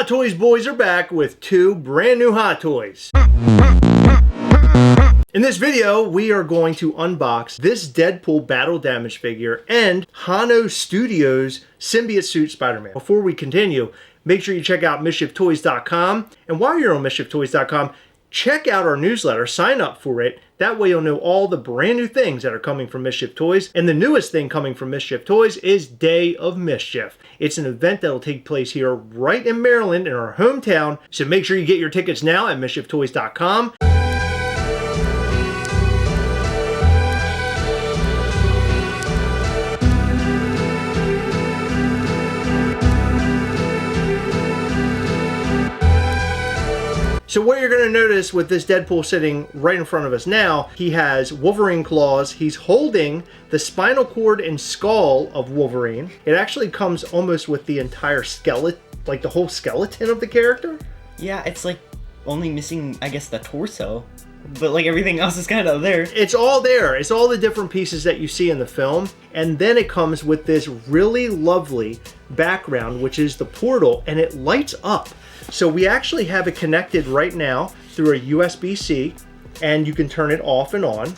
Hot Toys boys are back with 2 brand new Hot Toys. In this video, we are going to unbox this Deadpool battle damage figure and Hano Studios symbiote suit Spider-Man. Before we continue, make sure you check out MISCHIEFtoys.com. And while you're on MISCHIEFtoys.com, check out our newsletter, sign up for it. That way you'll know all the brand new things that are coming from Mischief Toys. And the newest thing coming from Mischief Toys is Day of Mischief. It's an event that will take place here right in Maryland, in our hometown. So make sure you get your tickets now at MISCHIEFtoys.com. So what you're going to notice with this Deadpool sitting right in front of us now, he has Wolverine claws. He's holding the spinal cord and skull of Wolverine. It actually comes almost with the entire skeleton, like the whole skeleton of the character. Yeah, it's like only missing, I guess, the torso. But like everything else is kind of there. It's all there. It's all the different pieces that you see in the film. And then it comes with this really lovely background, which is the portal, and it lights up. So we actually have it connected right now through a USB-C, and you can turn it off and on.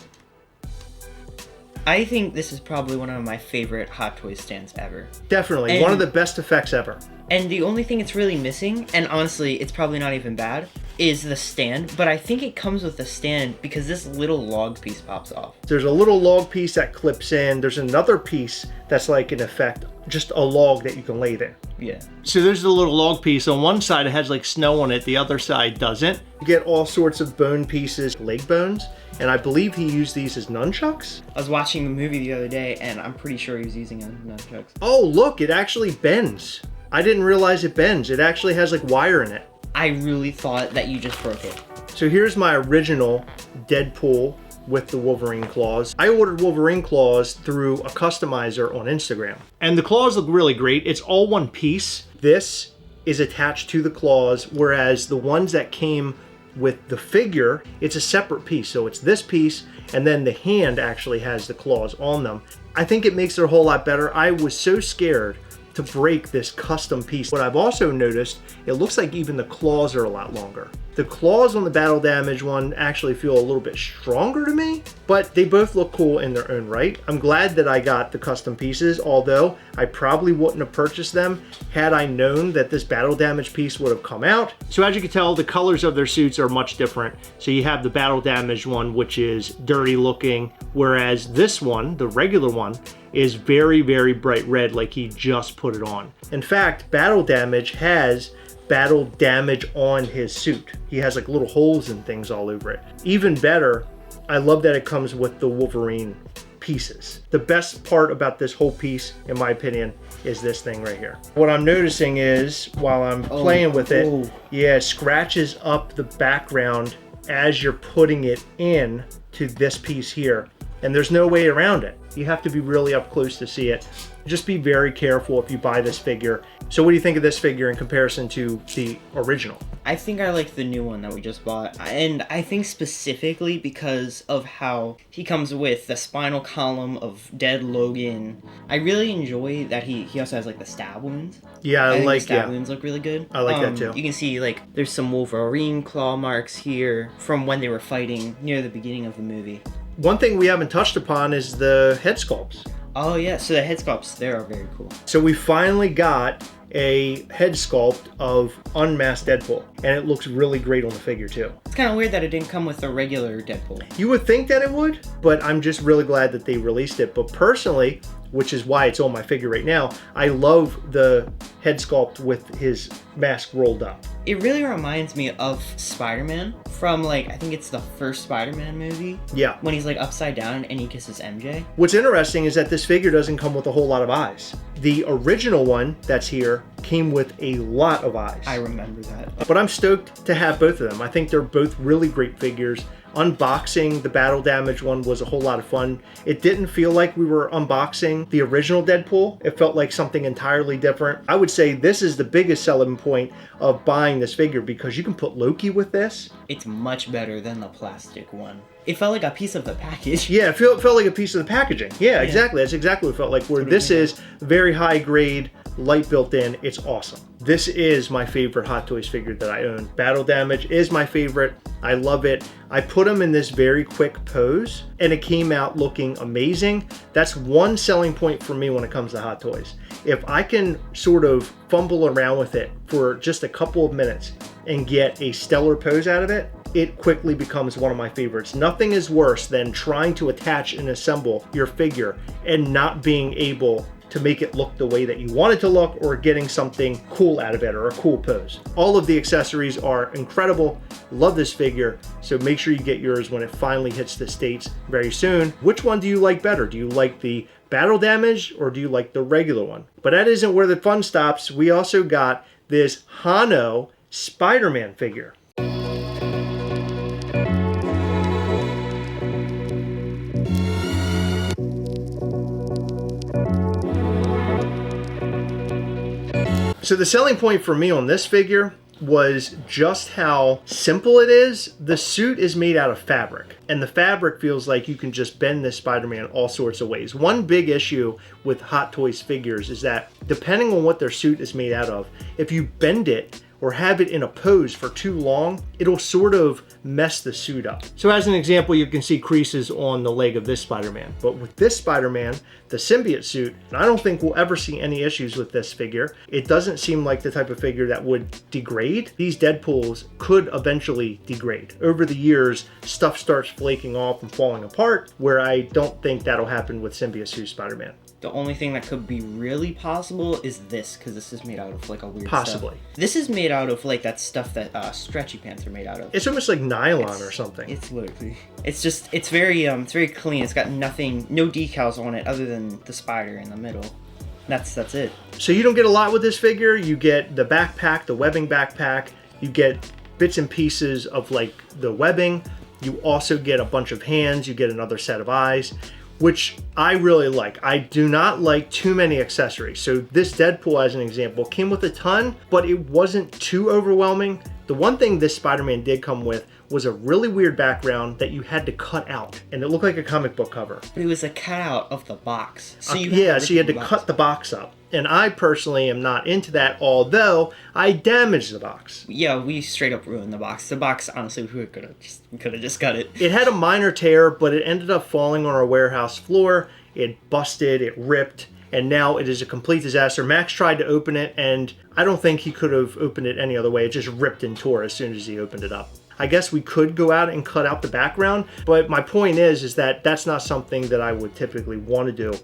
I think this is probably one of my favorite Hot Toys stands ever. Definitely, one of the best effects ever. And the only thing it's really missing, and honestly, it's probably not even bad, is the stand. But I think it comes with the stand because this little log piece pops off. There's a little log piece that clips in. There's another piece that's like, in effect, just a log that you can lay there. Yeah. So there's the little log piece. On one side, it has like snow on it. The other side doesn't. You get all sorts of bone pieces, leg bones. And I believe he used these as nunchucks. I was watching the movie the other day, and I'm pretty sure he was using nunchucks. Oh, look, it actually bends. I didn't realize it bends. It actually has like wire in it. I really thought that you just broke it. So here's my original Deadpool with the Wolverine claws. I ordered Wolverine claws through a customizer on Instagram. And the claws look really great. It's all one piece. This is attached to the claws, whereas the ones that came with the figure, it's a separate piece. So it's this piece, and then the hand actually has the claws on them. I think it makes it a whole lot better. I was so scared to break this custom piece. What I've also noticed, it looks like even the claws are a lot longer. The claws on the battle damage one actually feel a little bit stronger to me, but they both look cool in their own right. I'm glad that I got the custom pieces, although I probably wouldn't have purchased them had I known that this battle damage piece would have come out. So as you can tell, the colors of their suits are much different. So you have the battle damage one, which is dirty looking, whereas this one, the regular one, is very, very bright red, like he just put it on. In fact, battle damage has battle damage on his suit. He has like little holes and things all over it. Even better, I love that it comes with the Wolverine pieces. The best part about this whole piece, in my opinion, is this thing right here. What I'm noticing is, while I'm playing with it, yeah, it scratches up the background as you're putting it in to this piece here. And there's no way around it. You have to be really up close to see it. Just be very careful if you buy this figure. So what do you think of this figure in comparison to the original? I think I like the new one that we just bought. And I think specifically because of how he comes with the spinal column of dead Logan. I really enjoy that he also has like the stab wounds. Yeah, I like the stab wounds look really good. I like that too. You can see like there's some Wolverine claw marks here from when they were fighting near the beginning of the movie. One thing we haven't touched upon is the head sculpts. Oh yeah, so the head sculpts there are very cool. So we finally got a head sculpt of unmasked Deadpool, and it looks really great on the figure too. It's kind of weird that it didn't come with the regular Deadpool. You would think that it would, but I'm just really glad that they released it. But personally, which is why it's on my figure right now, I love the head sculpt with his mask rolled up. It really reminds me of Spider-Man from like, I think it's the first Spider-Man movie. Yeah. When he's like upside down and he kisses MJ. What's interesting is that this figure doesn't come with a whole lot of eyes. The original one that's here came with a lot of eyes. I remember that. But I'm stoked to have both of them. I think they're both really great figures. Unboxing the battle damage one was a whole lot of fun. It didn't feel like we were unboxing the original Deadpool. It felt like something entirely different. I would say this is the biggest selling point of buying this figure because you can put Loki with this. It's much better than the plastic one. It felt like a piece of the package. Yeah, it felt like a piece of the packaging. Yeah, exactly. That's exactly what it felt like. Where this is very high grade, light built in. It's awesome. This is my favorite Hot Toys figure that I own. Battle Damage is my favorite. I love it. I put him in this very quick pose and it came out looking amazing. That's one selling point for me when it comes to Hot Toys. If I can sort of fumble around with it for just a couple of minutes and get a stellar pose out of it, it quickly becomes one of my favorites. Nothing is worse than trying to attach and assemble your figure and not being able to make it look the way that you want it to look, or getting something cool out of it or a cool pose. All of the accessories are incredible. Love this figure, so make sure you get yours when it finally hits the States very soon. Which one do you like better? Do you like the Battle Damage or do you like the regular one? But that isn't where the fun stops. We also got this Hano Spider-Man figure. So the selling point for me on this figure was just how simple it is. The suit is made out of fabric, and the fabric feels like you can just bend this Spider-Man all sorts of ways. One big issue with Hot Toys figures is that depending on what their suit is made out of, if you bend it or have it in a pose for too long, it'll sort of mess the suit up. So as an example, you can see creases on the leg of this Spider-Man. But with this Spider-Man, the symbiote suit, I don't think we'll ever see any issues with this figure. It doesn't seem like the type of figure that would degrade. These Deadpools could eventually degrade. Over the years, stuff starts flaking off and falling apart, where I don't think that'll happen with symbiote suit Spider-Man. The only thing that could be really possible is this, because this is made out of like a weird Possibly. stuff. This is made out of like that stuff that stretchy pants are made out of. It's almost like nylon or something. It's literally. It's very clean. It's got nothing, no decals on it other than the spider in the middle. That's it. So you don't get a lot with this figure. You get the backpack, the webbing backpack. You get bits and pieces of like the webbing. You also get a bunch of hands. You get another set of eyes, which I really like. I do not like too many accessories. So this Deadpool, as an example, came with a ton, but it wasn't too overwhelming. The one thing this Spider-Man did come with was a really weird background that you had to cut out, and it looked like a comic book cover. But it was a cutout of the box. So so you had to cut the box up. And I personally am not into that, although I damaged the box. Yeah, we straight up ruined the box. The box, honestly, we could have just cut it. It had a minor tear, but it ended up falling on our warehouse floor. It busted, it ripped, and now it is a complete disaster. Max tried to open it, and I don't think he could have opened it any other way. It just ripped and tore as soon as he opened it up. I guess we could go out and cut out the background, but my point is that that's not something that I would typically want to do.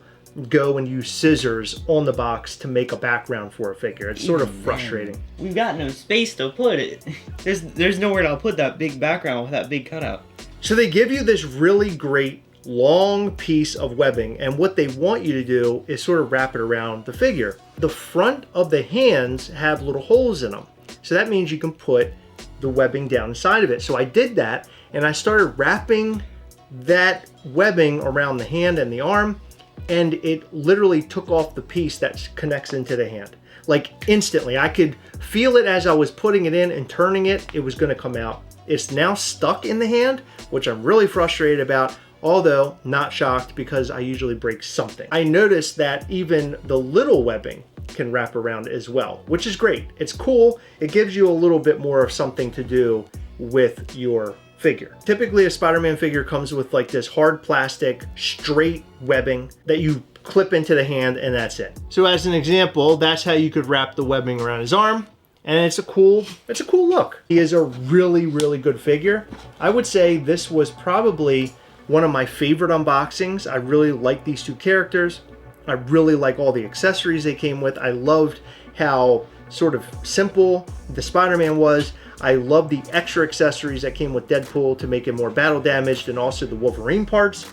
Go and use scissors on the box to make a background for a figure. It's sort of frustrating. We've got no space to put it. There's nowhere to put that big background with that big cutout. So they give you this really great long piece of webbing, and what they want you to do is sort of wrap it around the figure. The front of the hands have little holes in them, so that means you can put the webbing down inside of it. So I did that, and I started wrapping that webbing around the hand and the arm, and it literally took off the piece that connects into the hand. Like instantly, I could feel it as I was putting it in and turning it, it was gonna come out. It's now stuck in the hand, which I'm really frustrated about, although not shocked because I usually break something. I noticed that even the little webbing can wrap around as well, which is great. It's cool. It gives you a little bit more of something to do with your figure. Typically a Spider-Man figure comes with like this hard plastic straight webbing that you clip into the hand, and that's it. So as an example, that's how you could wrap the webbing around his arm, and it's a cool look. He is a really, really good figure. I would say this was probably one of my favorite unboxings. I really like these two characters. I really like all the accessories they came with. I loved how sort of simple the Spider-Man was. I love the extra accessories that came with Deadpool to make it more battle damaged, and also the Wolverine parts.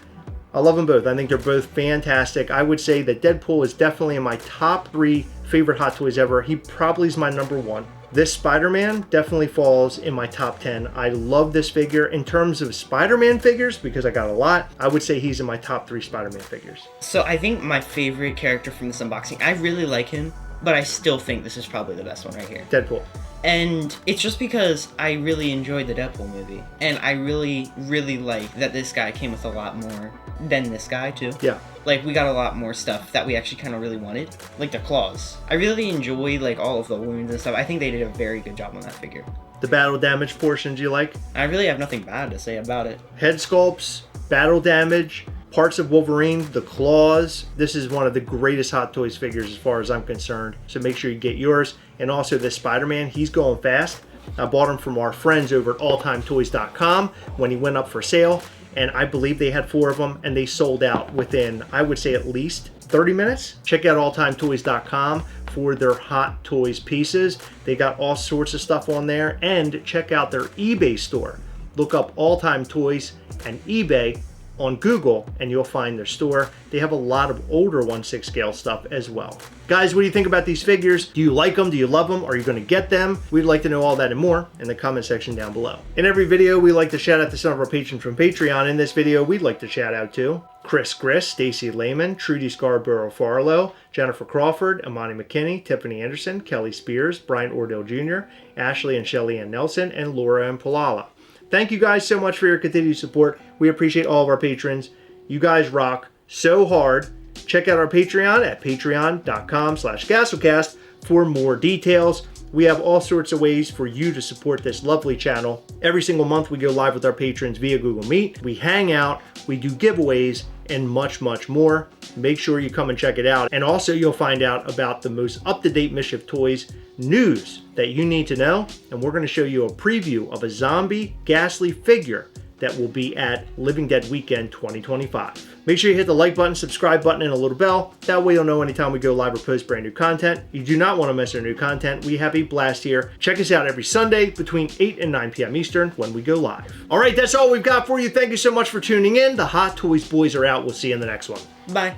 I love them both. I think they're both fantastic. I would say that Deadpool is definitely in my top 3 favorite Hot Toys ever. He probably is my number 1. This Spider-Man definitely falls in my top 10. I love this figure. In terms of Spider-Man figures, because I got a lot, I would say he's in my top 3 Spider-Man figures. So I think my favorite character from this unboxing, I really like him, but I still think this is probably the best one right here. Deadpool. And it's just because I really enjoyed the Deadpool movie. And I really, really like that this guy came with a lot more than this guy, too. Yeah. Like, we got a lot more stuff that we actually kind of really wanted. Like the claws. I really enjoy, like, all of the wounds and stuff. I think they did a very good job on that figure. The battle damage portions you like? I really have nothing bad to say about it. Head sculpts, battle damage, parts of Wolverine, the claws. This is one of the greatest Hot Toys figures as far as I'm concerned. So make sure you get yours. And also this Spider-Man, he's going fast. I bought him from our friends over at alltimetoys.com when he went up for sale. And I believe they had 4 of them and they sold out within, I would say, at least 30 minutes. Check out alltimetoys.com for their Hot Toys pieces. They got all sorts of stuff on there. And check out their eBay store. Look up All Time Toys and eBay on Google and you'll find their store. They have a lot of older 1/6 scale stuff as well. Guys, what do you think about these figures? Do you like them? Do you love them? Are you going to get them? We'd like to know all that and more in the comment section down below. In every video, we like to shout out to some of our patrons from Patreon. In this video, we'd like to shout out to Chris Griss, Stacy Lehman, Trudy Scarborough Farlow, Jennifer Crawford, Amani McKinney, Tiffany Anderson, Kelly Spears, Brian Ordell Jr., Ashley and Shelly Ann Nelson, and Laura and Palala. Thank you guys so much for your continued support. We appreciate all of our patrons. You guys rock so hard. Check out our Patreon at patreon.com/Gastlecast for more details. We have all sorts of ways for you to support this lovely channel. Every single month we go live with our patrons via Google Meet. We hang out, we do giveaways, and much, much more. Make sure you come and check it out. And also you'll find out about the most up-to-date Mischief Toys news that you need to know. And we're gonna show you a preview of a zombie Ghastly figure that will be at Living Dead Weekend 2025. Make sure you hit the like button, subscribe button, and a little bell. That way you'll know anytime we go live or post brand new content. You do not want to miss our new content. We have a blast here. Check us out every Sunday between 8 and 9 p.m. Eastern when we go live. All right, that's all we've got for you. Thank you so much for tuning in. The Hot Toys boys are out. We'll see you in the next one. Bye.